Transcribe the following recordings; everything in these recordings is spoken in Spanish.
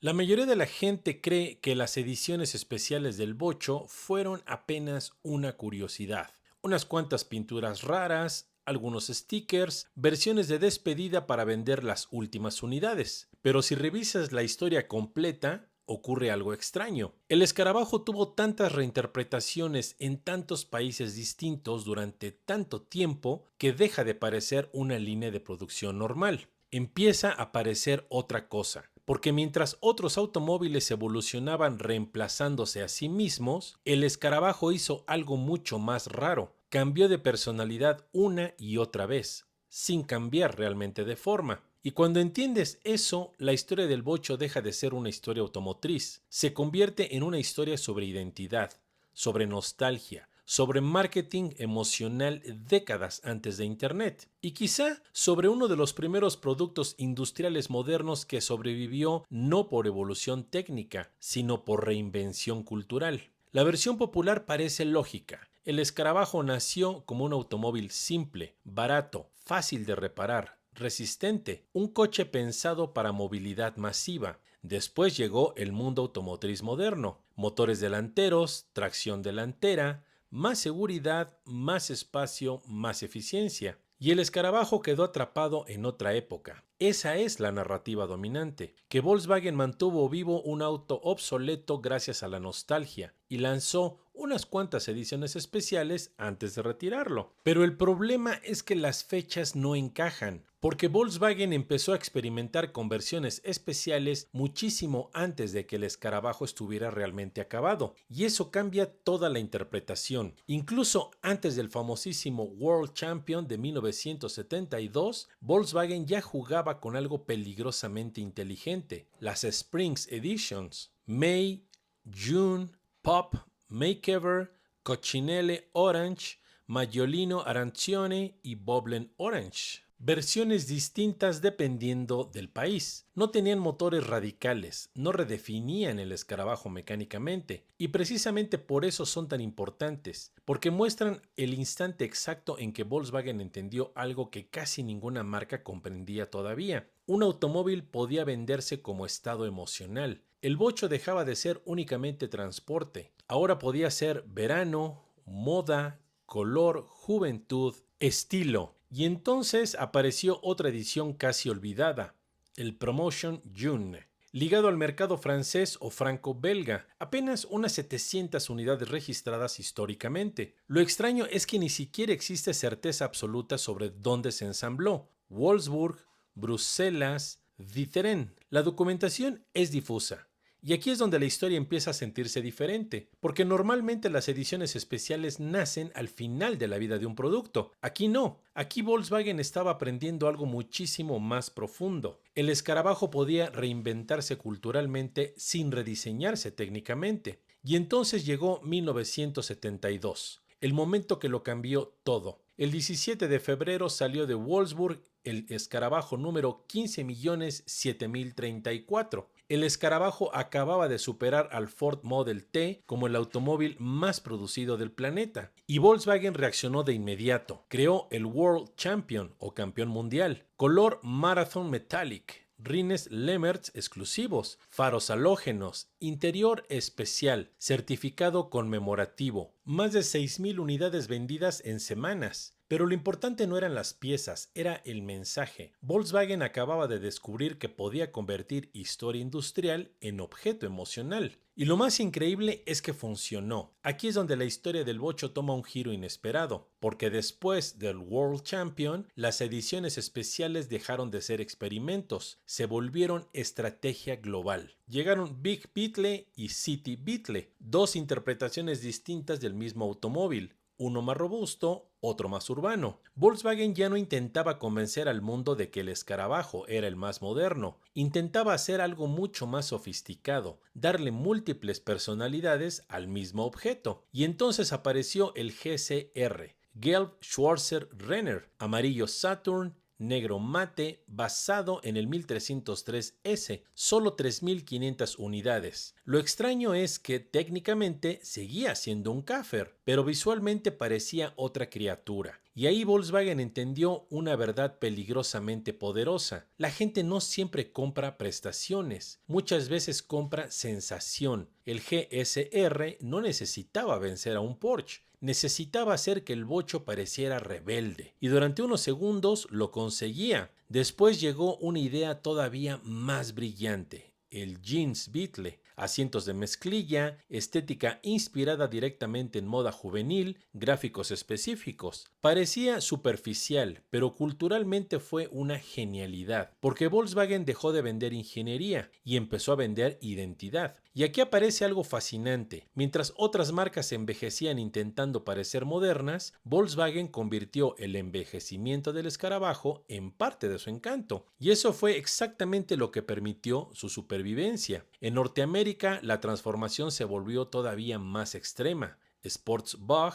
La mayoría de la gente cree que las ediciones especiales del bocho fueron apenas una curiosidad. Unas cuantas pinturas raras, algunos stickers, versiones de despedida para vender las últimas unidades. Pero si revisas la historia completa, ocurre algo extraño. El escarabajo tuvo tantas reinterpretaciones en tantos países distintos durante tanto tiempo que deja de parecer una línea de producción normal. Empieza a parecer otra cosa, porque mientras otros automóviles evolucionaban reemplazándose a sí mismos, el escarabajo hizo algo mucho más raro. Cambió de personalidad una y otra vez, sin cambiar realmente de forma. Y cuando entiendes eso, la historia del bocho deja de ser una historia automotriz. Se convierte en una historia sobre identidad, sobre nostalgia, sobre marketing emocional décadas antes de Internet y quizá sobre uno de los primeros productos industriales modernos que sobrevivió no por evolución técnica, sino por reinvención cultural. La versión popular parece lógica. El escarabajo nació como un automóvil simple, barato, fácil de reparar, resistente, un coche pensado para movilidad masiva. Después llegó el mundo automotriz moderno, motores delanteros, tracción delantera, más seguridad, más espacio, más eficiencia. Y el escarabajo quedó atrapado en otra época. Esa es la narrativa dominante, que Volkswagen mantuvo vivo un auto obsoleto gracias a la nostalgia y lanzó unas cuantas ediciones especiales antes de retirarlo. Pero el problema es que las fechas no encajan, porque Volkswagen empezó a experimentar con versiones especiales muchísimo antes de que el escarabajo estuviera realmente acabado, y eso cambia toda la interpretación. Incluso antes del famosísimo World Champion de 1972, Volkswagen ya jugaba con algo peligrosamente inteligente, las Springs Editions. May, June, Pop, Makeover, Coccinelle Orange, Maggiolino Arancione y Boblen Orange. Versiones distintas dependiendo del país. No tenían motores radicales, no redefinían el escarabajo mecánicamente, y precisamente por eso son tan importantes, porque muestran el instante exacto en que Volkswagen entendió algo que casi ninguna marca comprendía todavía. Un automóvil podía venderse como estado emocional. El bocho dejaba de ser únicamente transporte. Ahora podía ser verano, moda, color, juventud, estilo. Y entonces apareció otra edición casi olvidada, el Promotion June, ligado al mercado francés o franco-belga, apenas unas 700 unidades registradas históricamente. Lo extraño es que ni siquiera existe certeza absoluta sobre dónde se ensambló. Wolfsburg, Bruselas, Witteren. La documentación es difusa. Y aquí es donde la historia empieza a sentirse diferente, porque normalmente las ediciones especiales nacen al final de la vida de un producto. Aquí no. Aquí Volkswagen estaba aprendiendo algo muchísimo más profundo. El escarabajo podía reinventarse culturalmente sin rediseñarse técnicamente. Y entonces llegó 1972, el momento que lo cambió todo. El 17 de febrero salió de Wolfsburg el escarabajo número 15.007.034. El escarabajo acababa de superar al Ford Model T como el automóvil más producido del planeta. Y Volkswagen reaccionó de inmediato. Creó el World Champion o campeón mundial, color Marathon Metallic, rines Lemmerz exclusivos, faros halógenos, interior especial, certificado conmemorativo, más de 6.000 unidades vendidas en semanas. Pero lo importante no eran las piezas, era el mensaje. Volkswagen acababa de descubrir que podía convertir historia industrial en objeto emocional. Y lo más increíble es que funcionó. Aquí es donde la historia del bocho toma un giro inesperado, porque después del World Champion, las ediciones especiales dejaron de ser experimentos, se volvieron estrategia global. Llegaron Big Beetle y City Beetle, dos interpretaciones distintas del mismo automóvil, uno más robusto, otro más urbano. Volkswagen ya no intentaba convencer al mundo de que el escarabajo era el más moderno, intentaba hacer algo mucho más sofisticado, darle múltiples personalidades al mismo objeto. Y entonces apareció el GCR, Gelb Schwarzer Renner, amarillo Saturn, negro mate, basado en el 1303S, solo 3.500 unidades. Lo extraño es que técnicamente seguía siendo un Käfer, pero visualmente parecía otra criatura. Y ahí Volkswagen entendió una verdad peligrosamente poderosa. La gente no siempre compra prestaciones, muchas veces compra sensación. El GSR no necesitaba vencer a un Porsche, necesitaba hacer que el bocho pareciera rebelde, y durante unos segundos lo conseguía. Después llegó una idea todavía más brillante: el Jeans Beetle. Asientos de mezclilla, estética inspirada directamente en moda juvenil, gráficos específicos. Parecía superficial, pero culturalmente fue una genialidad, porque Volkswagen dejó de vender ingeniería y empezó a vender identidad. Y aquí aparece algo fascinante. Mientras otras marcas envejecían intentando parecer modernas, Volkswagen convirtió el envejecimiento del escarabajo en parte de su encanto. Y eso fue exactamente lo que permitió su supervivencia. En Norteamérica, la transformación se volvió todavía más extrema. Sportsbug,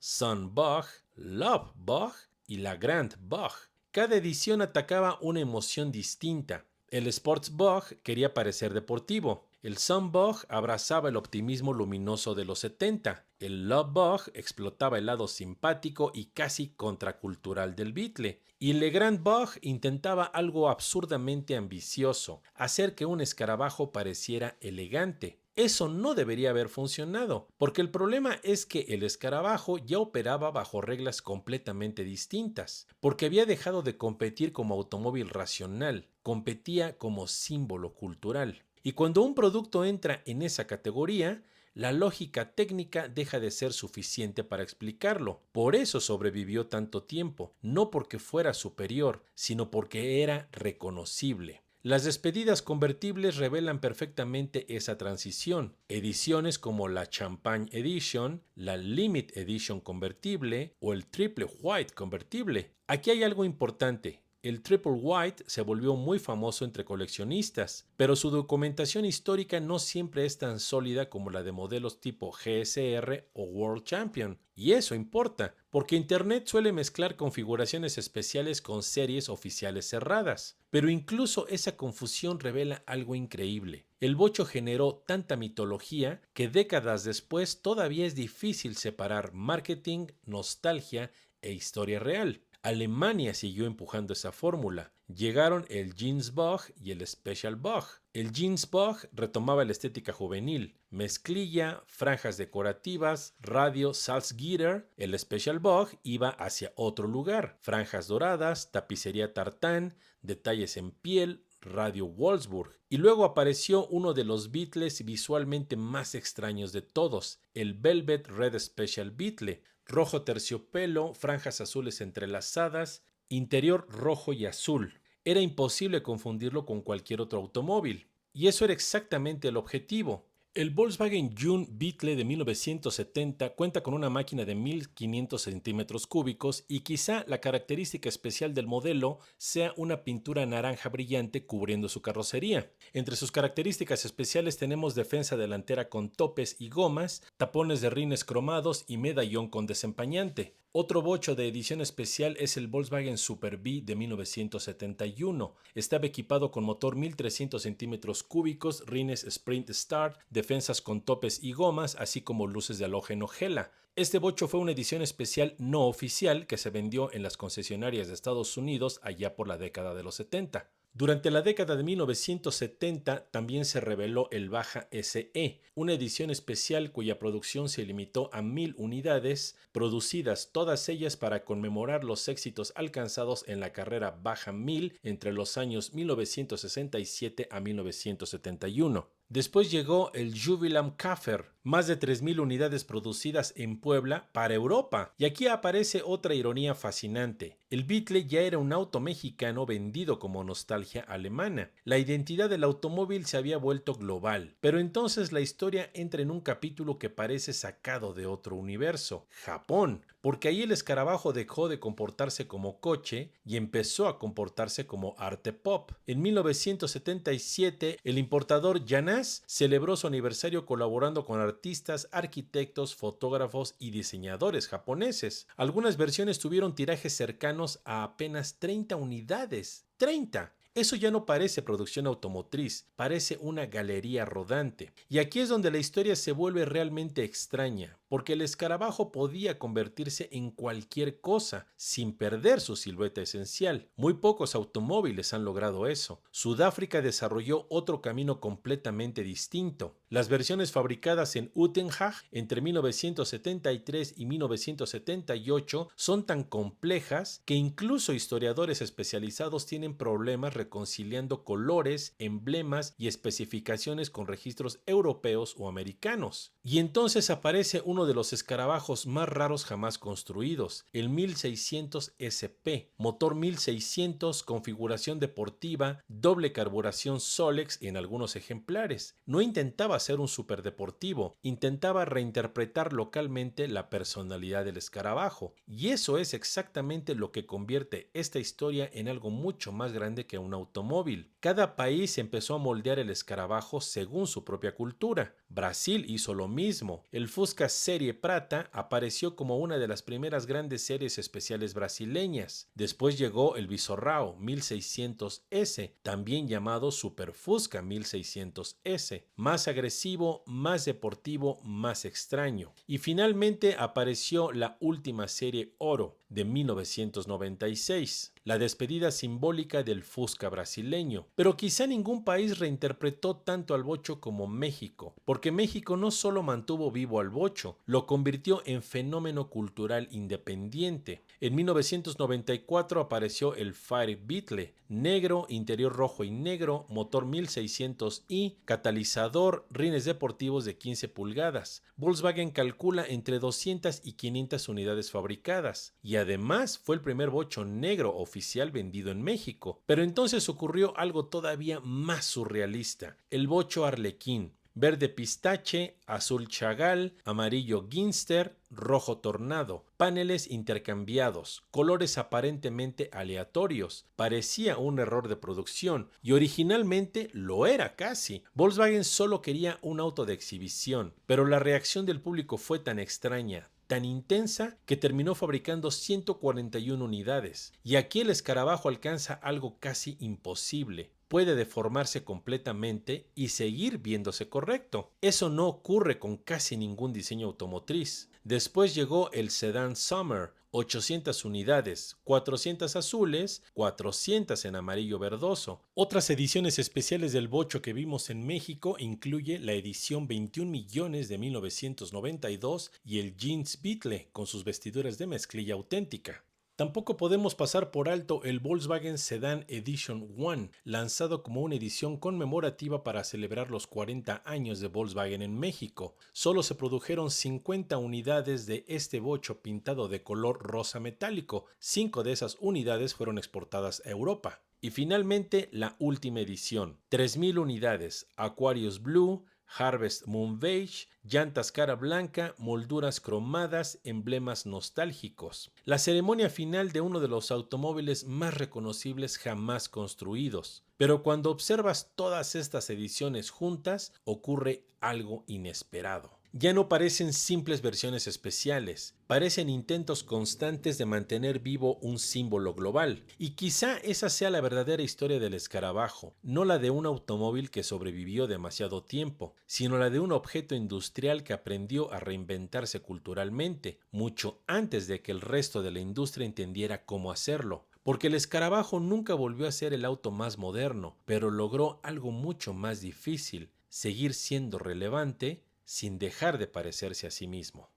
Sunbug, Lovebug y la Grand Bug. Cada edición atacaba una emoción distinta. El Sportsbug quería parecer deportivo. El Sunbug abrazaba el optimismo luminoso de los 70. El Lovebug explotaba el lado simpático y casi contracultural del Beetle. Y el Grand Bug intentaba algo absurdamente ambicioso: hacer que un escarabajo pareciera elegante. Eso no debería haber funcionado, porque el problema es que el escarabajo ya operaba bajo reglas completamente distintas, porque había dejado de competir como automóvil racional, competía como símbolo cultural. Y cuando un producto entra en esa categoría, la lógica técnica deja de ser suficiente para explicarlo. Por eso sobrevivió tanto tiempo, no porque fuera superior, sino porque era reconocible. Las despedidas convertibles revelan perfectamente esa transición. Ediciones como la Champagne Edition, la Limit Edition convertible o el Triple White convertible. Aquí hay algo importante. El Triple White se volvió muy famoso entre coleccionistas, pero su documentación histórica no siempre es tan sólida como la de modelos tipo GSR o World Champion. Y eso importa, porque Internet suele mezclar configuraciones especiales con series oficiales cerradas. Pero incluso esa confusión revela algo increíble. El bocho generó tanta mitología que décadas después todavía es difícil separar marketing, nostalgia e historia real. Alemania siguió empujando esa fórmula. Llegaron el Jeansbug y el Special Bug. El Jeansbug retomaba la estética juvenil: mezclilla, franjas decorativas, radio Salzgitter. El Special Bug iba hacia otro lugar: franjas doradas, tapicería tartán, detalles en piel, radio Wolfsburg. Y luego apareció uno de los Beetles visualmente más extraños de todos: el Velvet Red Special Beetle. Rojo terciopelo, franjas azules entrelazadas, interior rojo y azul. Era imposible confundirlo con cualquier otro automóvil. Y eso era exactamente el objetivo. El Volkswagen June Beetle de 1970 cuenta con una máquina de 1500 centímetros cúbicos y quizá la característica especial del modelo sea una pintura naranja brillante cubriendo su carrocería. Entre sus características especiales tenemos defensa delantera con topes y gomas, tapones de rines cromados y medallón con desempañante. Otro bocho de edición especial es el Volkswagen Super B de 1971. Estaba equipado con motor 1300 centímetros cúbicos, rines Sprint Start, defensas con topes y gomas, así como luces de halógeno Hella. Este bocho fue una edición especial no oficial que se vendió en las concesionarias de Estados Unidos allá por la década de los 70. Durante la década de 1970 también se reveló el Baja SE, una edición especial cuya producción se limitó a 1000 unidades, producidas todas ellas para conmemorar los éxitos alcanzados en la carrera Baja 1000 entre los años 1967 a 1971. Después llegó el Jubilam Käfer, más de 3000 unidades producidas en Puebla para Europa. Y aquí aparece otra ironía fascinante. El Beetle ya era un auto mexicano vendido como nostalgia alemana. La identidad del automóvil se había vuelto global. Pero entonces la historia entra en un capítulo que parece sacado de otro universo: Japón. porque ahí el escarabajo dejó de comportarse como coche y empezó a comportarse como arte pop. En 1977, el importador Janás celebró su aniversario colaborando con artistas, arquitectos, fotógrafos y diseñadores japoneses. Algunas versiones tuvieron tirajes cercanos a apenas 30 unidades. ¡30! Eso ya no parece producción automotriz, parece una galería rodante. Y aquí es donde la historia se vuelve realmente extraña, porque el escarabajo podía convertirse en cualquier cosa sin perder su silueta esencial. Muy pocos automóviles han logrado eso. Sudáfrica desarrolló otro camino completamente distinto. Las versiones fabricadas en Uitenhage entre 1973 y 1978 son tan complejas que incluso historiadores especializados tienen problemas reconciliando colores, emblemas y especificaciones con registros europeos o americanos. Y entonces aparece uno de los escarabajos más raros jamás construidos, el 1600 SP, motor 1600, configuración deportiva, doble carburación Solex en algunos ejemplares. No intentaba ser un superdeportivo, intentaba reinterpretar localmente la personalidad del escarabajo. Y eso es exactamente lo que convierte esta historia en algo mucho más grande que un automóvil. Cada país empezó a moldear el escarabajo según su propia cultura. Brasil hizo lo mismo. El Fusca Serie Prata apareció como una de las primeras grandes series especiales brasileñas. Después llegó el Visorrao 1600S, también llamado Super Fusca 1600S, más agresivo, más deportivo, más extraño. Y finalmente apareció la última serie Oro de 1996, la despedida simbólica del Fusca brasileño. Pero quizá ningún país reinterpretó tanto al bocho como México, porque México no solo mantuvo vivo al bocho, lo convirtió en fenómeno cultural independiente. En 1994 apareció el Fire Beetle, negro, interior rojo y negro, motor 1600i, catalizador, rines deportivos de 15 pulgadas. Volkswagen calcula entre 200 y 500 unidades fabricadas, y además fue el primer bocho negro oficial vendido en México. Pero entonces ocurrió algo todavía más surrealista, el bocho Arlequín. Verde pistache, azul chagal, amarillo ginster, rojo tornado, paneles intercambiados, colores aparentemente aleatorios. Parecía un error de producción y originalmente lo era casi. Volkswagen solo quería un auto de exhibición, pero la reacción del público fue tan extraña, tan intensa, que terminó fabricando 141 unidades. Y aquí el escarabajo alcanza algo casi imposible. Puede deformarse completamente y seguir viéndose correcto. Eso no ocurre con casi ningún diseño automotriz. Después llegó el sedán Summer, 800 unidades, 400 azules, 400 en amarillo verdoso. Otras ediciones especiales del bocho que vimos en México incluye la edición 21 millones de 1992 y el Jeans Beetle con sus vestiduras de mezclilla auténtica. Tampoco podemos pasar por alto el Volkswagen Sedan Edition 1, lanzado como una edición conmemorativa para celebrar los 40 años de Volkswagen en México. Solo se produjeron 50 unidades de este bocho pintado de color rosa metálico. 5 de esas unidades fueron exportadas a Europa. Y finalmente la última edición, 3000 unidades, Aquarius Blue, Harvest Moon Beige, llantas cara blanca, molduras cromadas, emblemas nostálgicos. La ceremonia final de uno de los automóviles más reconocibles jamás construidos. Pero cuando observas todas estas ediciones juntas, ocurre algo inesperado. Ya no parecen simples versiones especiales, parecen intentos constantes de mantener vivo un símbolo global. Y quizá esa sea la verdadera historia del escarabajo, no la de un automóvil que sobrevivió demasiado tiempo, sino la de un objeto industrial que aprendió a reinventarse culturalmente, mucho antes de que el resto de la industria entendiera cómo hacerlo. Porque el escarabajo nunca volvió a ser el auto más moderno, pero logró algo mucho más difícil, seguir siendo relevante sin dejar de parecerse a sí mismo.